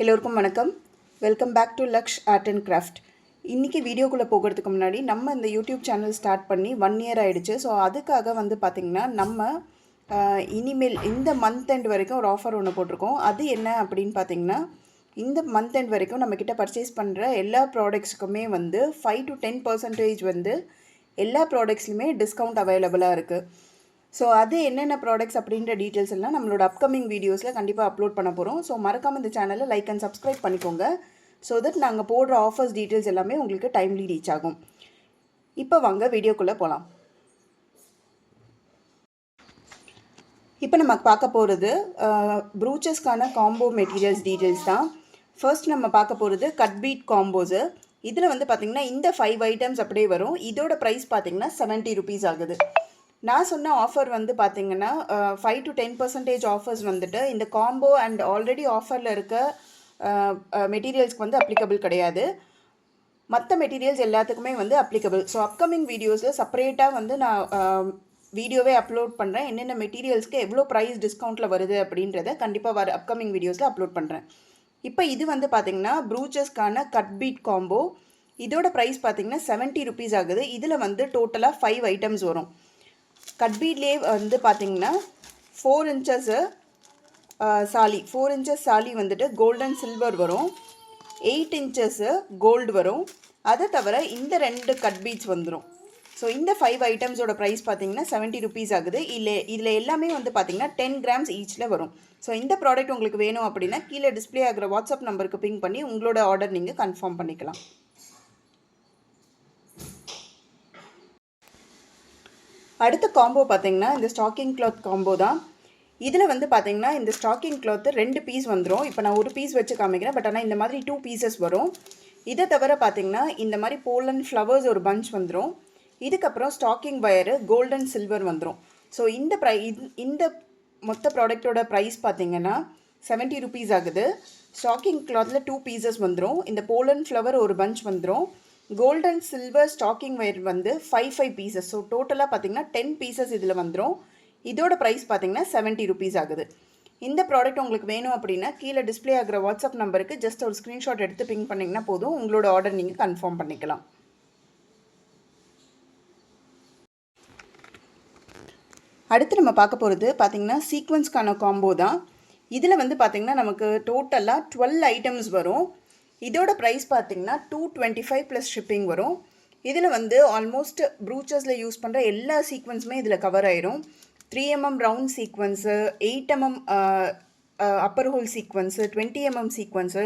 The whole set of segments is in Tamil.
எல்லோருக்கும் வணக்கம். Welcome back to Laksh art and craft. இன்றைக்கி வீடியோக்குள்ளே போகிறதுக்கு முன்னாடி நம்ம இந்த யூடியூப் சேனல் ஸ்டார்ட் பண்ணி 1 இயர் ஆகிடுச்சு. ஸோ அதுக்காக பார்த்திங்கன்னா நம்ம இனிமேல் இந்த மந்த் எண்ட் வரைக்கும் ஒரு ஆஃபர் ஒன்று போட்டிருக்கோம். அது என்ன அப்படின்னு பார்த்திங்கன்னா, இந்த மந்த் எண்ட் வரைக்கும் நம்மக்கிட்ட பர்ச்சேஸ் பண்ணுற எல்லா ப்ராடக்ட்ஸுக்குமே 5 to 10% எல்லா ப்ராடக்ட்ஸ்லையுமே டிஸ்கவுண்ட் அவைலபிளாக இருக்குது. ஸோ அது என்னென்ன ப்ராடக்ட்ஸ் அப்படின்ற டீட்டெயில்ஸ் எல்லாம் நம்மளோட அப்கமிங் வீடியோஸில் கண்டிப்பாக அப்லோட் பண்ண போகிறோம். ஸோ மறக்காமல் இந்த சேனலை லைக் அண்ட் சப்ஸ்கிரைப் பண்ணிக்கோங்க. ஸோ தட் நாங்கள் போடுற ஆஃபர்ஸ் டீட்டெயில்ஸ் எல்லாமே உங்களுக்கு டைம்லி ரீச் ஆகும். இப்போ வாங்க வீடியோக்குள்ளே போகலாம். இப்போ நம்ம பார்க்க போகிறது ப்ரூச்சஸ்க்கான காம்போ மெட்டீரியல்ஸ் டீட்டெயில்ஸ் தான். ஃபர்ஸ்ட் நம்ம பார்க்க போகிறது கட் பீட் காம்போஸு. இதில் பார்த்திங்கன்னா இந்த 5 ஐட்டம்ஸ் அப்படியே வரும். இதோட ப்ரைஸ் பார்த்திங்கன்னா 70 rupees ஆகுது. நான் சொன்ன ஆஃபர் பார்த்திங்கன்னா 5 to 10% ஆஃபர்ஸ் இந்த காம்போ அண்ட் ஆல்ரெடி ஆஃபரில் இருக்க மெட்டீரியல்ஸ்க்கு அப்ளிகபிள் கிடையாது. மற்ற மெட்டீரியல்ஸ் எல்லாத்துக்குமே அப்ளிகபிள். ஸோ அப்கமிங் வீடியோஸில் செப்பரேட்டாக நான் வீடியோவே அப்லோட் பண்ணுறேன். என்னென்ன மெட்டீரியல்ஸ்க்கு எவ்வளோ ப்ரைஸ் டிஸ்கவுண்ட்டில் வருது அப்படின்றத கண்டிப்பாக வர அப்கமிங் வீடியோஸில் அப்லோட் பண்ணுறேன். இப்போ இது பார்த்திங்கன்னா ப்ரூச்சஸ்க்கான கட் பீட் காம்போ. இதோட ப்ரைஸ் பார்த்திங்கன்னா 70 rupees ஆகுது. இதில் டோட்டலாக 5 ஐட்டம்ஸ் வரும். கட் பீட்லேயே பார்த்திங்கன்னா 4 inches சாலி 4 inches சாலி கோல்டன் சில்வர் வரும். 8 inches கோல்டு வரும். அதை தவிர இந்த 2 கட் பீட்ஸ் வந்துடும். ஸோ இந்த 5 ஐட்டம்ஸோட ப்ரைஸ் பார்த்திங்கன்னா 70 rupees ஆகுது. இதில் எல்லாமே பார்த்திங்கன்னா 10 grams ஈச்சில் வரும். ஸோ இந்த ப்ராடக்ட் உங்களுக்கு வேணும் அப்படின்னா கீழே டிஸ்பிளே ஆகிற வாட்ஸ்அப் நம்பருக்கு பிங் பண்ணி உங்களோட ஆர்டர் நீங்கள் கன்ஃபார்ம் பண்ணிக்கலாம். அடுத்த காம்போ பார்த்திங்கன்னா இந்த ஸ்டாக்கிங் கிளாத் காம்போ தான். இதில் பார்த்திங்கன்னா இந்த ஸ்டாக்கிங் கிளாத்து 2 பீஸ் வந்துடும். இப்போ நான் ஒரு பீஸ் வச்சு காமிக்கிறேன். பட் ஆனால் இந்த மாதிரி 2 pieces வரும். இதை தவிர பார்த்திங்கன்னா இந்த மாதிரி போலன் ஃப்ளவர்ஸ் ஒரு பஞ்ச் வந்துடும். இதுக்கப்புறம் ஸ்டாக்கிங் வயரு கோல்டன் சில்வர் வந்துடும். ஸோ இந்த மொத்த ப்ராடக்டோட ப்ரைஸ் பார்த்திங்கன்னா 70 rupees ஆகுது. ஸ்டாக்கிங் கிளாத்தில் 2 pieces வந்துடும். இந்த போலன் ஃப்ளவர் ஒரு பஞ்ச் வந்துடும். Golden silver stocking wire 5 pieces. So டோட்டலாக பார்த்திங்கன்னா 10 pieces இதில் வந்துடும். இதோட ப்ரைஸ் பார்த்திங்கன்னா 70 rupees ஆகுது. இந்த ப்ராடக்ட் உங்களுக்கு வேணும் அப்படின்னா கீழே டிஸ்பிளே ஆகிற வாட்ஸ்அப் நம்பருக்கு ஜஸ்ட் ஒரு ஸ்க்ரீன்ஷாட் எடுத்து பிங் பண்ணிங்கன்னா போதும். உங்களோட ஆர்டர் நீங்கள் கன்ஃபார்ம் பண்ணிக்கலாம். அடுத்து நம்ம பார்க்க போகிறது பார்த்திங்கன்னா சீக்வன்ஸ்க்கான காம்போ தான். இதில் பார்த்திங்கன்னா நமக்கு டோட்டலாக 12 ஐட்டம்ஸ் வரும். இதோட ப்ரைஸ் பார்த்திங்கன்னா 225 + ஷிப்பிங் வரும். இதில் ஆல்மோஸ்ட் ப்ரூச்சஸில் யூஸ் பண்ணுற எல்லா சீக்வன்ஸுமே இதில் கவர் ஆயிரும். 3 mm round sequins, 8 mm upper hole sequins, 20 mm sequins,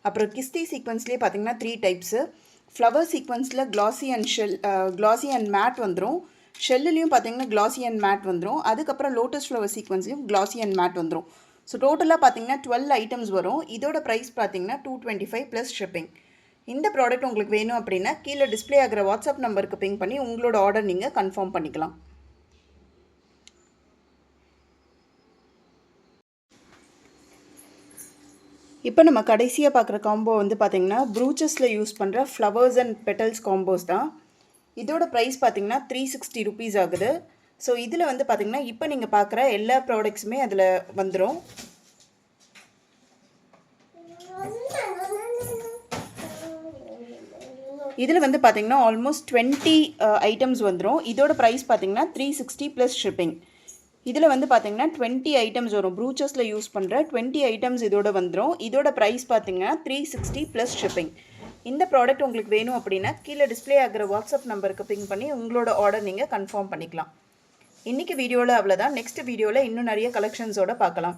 அப்புறம் கிஸ்தி சீக்வன்ஸ்லேயே பார்த்திங்கன்னா 3 டைப்ஸு. ஃப்ளவர் சீக்வன்ஸில் க்ளாஸி அண்ட் மேட் வந்துடும். ஷெல்லுலேயும் பார்த்திங்கன்னா க்ளாஸி அண்ட் மேட் வந்துடும். அதுக்கப்புறம் லோட்டஸ் ஃப்ளவர் சீக்வன்ஸ்லேயும் க்ளாஸி அண்ட் மேட் வந்துடும். ஸோ டோட்டலாக பார்த்திங்கன்னா 12 ஐட்டம்ஸ் வரும். இதோட ப்ரைஸ் பார்த்திங்கன்னா 225 + ஷிப்பிங். இந்த ப்ராடக்ட் உங்களுக்கு வேணும் அப்படின்னா கீழே டிஸ்பிளே ஆகிற வாட்ஸ்அப் நம்பருக்கு பிங் பண்ணி உங்களோட ஆர்டர் நீங்கள் கன்ஃபார்ம் பண்ணிக்கலாம். இப்போ நம்ம கடைசியாக பார்க்குற காம்போ பார்த்திங்கன்னா ப்ரூச்சஸில் யூஸ் பண்ணுற ஃப்ளவர்ஸ் அண்ட் பெட்டல்ஸ் காம்போஸ் தான். இதோட ப்ரைஸ் பார்த்திங்கன்னா 360 rupees ஆகுது. ஸோ இதில் பார்த்திங்கன்னா இப்போ நீங்கள் பார்க்குற எல்லா ப்ராடக்ட்ஸுமே அதில் வந்துடும். இதில் பார்த்திங்கன்னா ஆல்மோஸ்ட் 20 ஐட்டம்ஸ் வந்துடும். இதோட ப்ரைஸ் பார்த்திங்கன்னா 360 + ஷிப்பிங். இதில் பார்த்திங்கன்னா 20 ஐட்டம்ஸ் வரும். ப்ரூச்சஸில் யூஸ் பண்ணுற 20 ஐட்டம்ஸ் இதோட வந்துடும். இதோட ப்ரைஸ் பார்த்திங்கன்னா 360 + ஷிப்பிங். இந்த ப்ராடக்ட் உங்களுக்கு வேணும் அப்படின்னா கீழே டிஸ்பிளே ஆகிற வாட்ஸ்அப் நம்பருக்கு பிங் பண்ணி உங்களோட ஆர்டர் நீங்கள் கன்ஃபார்ம் பண்ணிக்கலாம். இன்றைக்கி வீடியோவில் அவ்வளோதான். நெக்ஸ்ட் வீடியோவில் இன்னும் நிறைய கலெக்ஷன்ஸோடு பார்க்கலாம்.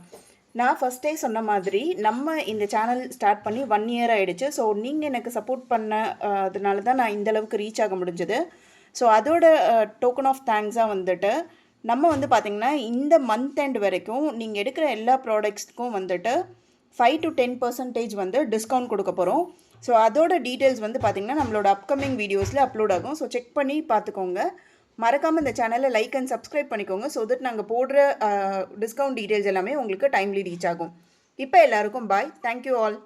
நான் ஃபஸ்ட்டே சொன்ன மாதிரி நம்ம இந்த சேனல் ஸ்டார்ட் பண்ணி 1 year ஆகிடுச்சு. ஸோ நீங்கள் எனக்கு சப்போர்ட் பண்ண அதனால தான் நான் இந்தளவுக்கு ரீச் ஆக முடிஞ்சது. ஸோ அதோட டோக்கன் ஆஃப் தேங்க்ஸாக நம்ம பார்த்திங்கன்னா இந்த மந்த் எண்ட் வரைக்கும் நீங்கள் எடுக்கிற எல்லா ப்ராடக்ட்ஸ்க்கும் 5 to 10% டிஸ்கவுண்ட் கொடுக்க போகிறோம். ஸோ அதோட டீட்டெயில்ஸ் பார்த்திங்கன்னா நம்மளோட அப்கமிங் வீடியோஸில் அப்லோட் ஆகும். ஸோ செக் பண்ணி பார்த்துக்கோங்க. மறக்காமல் இந்த சேனலை லைக் அண்ட் சப்ஸ்கிரைப் பண்ணிக்கோங்க. ஸோ தட் நாங்கள் போடுற டிஸ்கவுண்ட் டீட்டெயில்ஸ் எல்லாமே உங்களுக்கு டைம்லி ரீச் ஆகும். இப்போ எல்லாருக்கும் பாய். Thank you all.